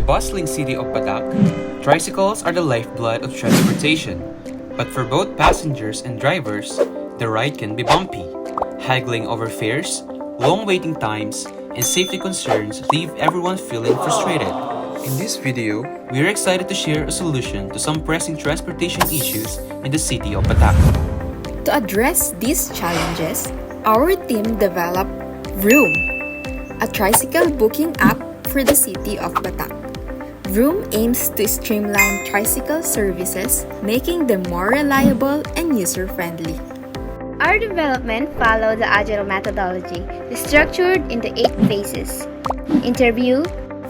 bustling city of Batac, tricycles are the lifeblood of transportation. But for both passengers and drivers, the ride can be bumpy. Haggling over fares, long waiting times, and safety concerns leave everyone feeling frustrated. In this video, we are excited to share a solution to some pressing transportation issues in the city of Batac. To address these challenges, our team developed VROOOOOM, a tricycle booking app for the city of Batac. VROOOOOM aims to streamline tricycle services, making them more reliable and user-friendly. Our development followed the Agile methodology, structured into 8 phases: interview,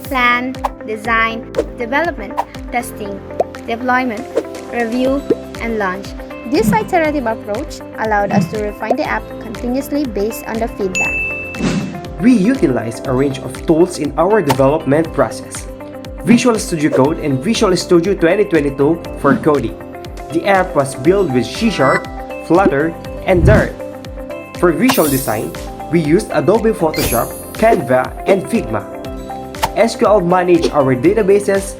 plan, design, development, testing, deployment, review, and launch. This iterative approach allowed us to refine the app continuously based on the feedback. We utilized a range of tools in our development process: Visual Studio Code and Visual Studio 2022 for coding. The app was built with C#, Flutter, and Dart. For visual design, we used Adobe Photoshop, Canva, and Figma. SQL managed our databases,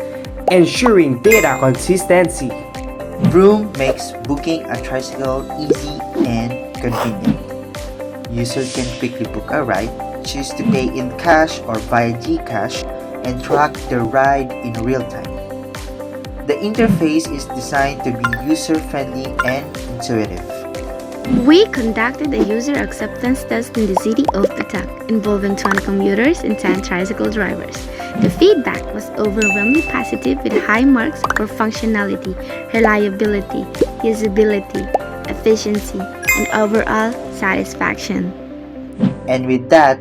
ensuring data consistency. VROOOOOM makes booking a tricycle easy and convenient. Users can quickly book a ride, choose to pay in cash or via GCash, and track their ride in real time. The interface is designed to be user-friendly and intuitive. We conducted a user acceptance test in the city of Batac, involving 20 commuters and 10 tricycle drivers. The feedback was overwhelmingly positive with high marks for functionality, reliability, usability, efficiency, and overall satisfaction. And with that,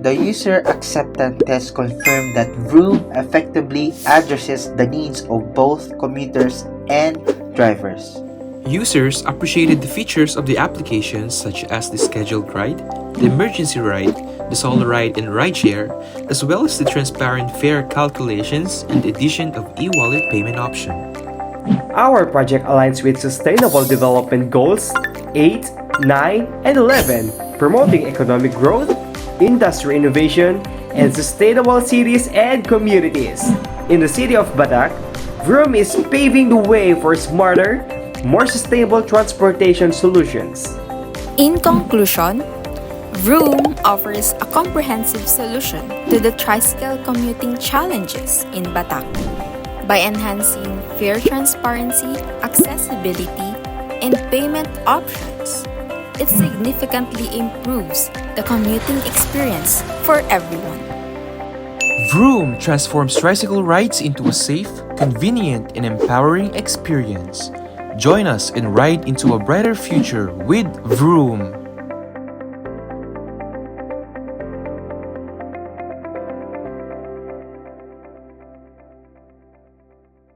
the user acceptance test confirmed that VROOOOOM effectively addresses the needs of both commuters and drivers. Users appreciated the features of the application such as the scheduled ride, the emergency ride, the solo ride and rideshare, as well as the transparent fare calculations and the addition of e-wallet payment option. Our project aligns with Sustainable Development Goals 8, 9, and 11, promoting economic growth, industry innovation, and sustainable cities and communities. In the city of Batac, VROOOOOM is paving the way for smarter, more sustainable transportation solutions. In conclusion, VROOOOOOM offers a comprehensive solution to the tricycle commuting challenges in Batac. By enhancing fare transparency, accessibility, and payment options, it significantly improves the commuting experience for everyone. VROOOOOOM transforms tricycle rides into a safe, convenient, and empowering experience. Join us and ride into a brighter future with VROOOOOOM.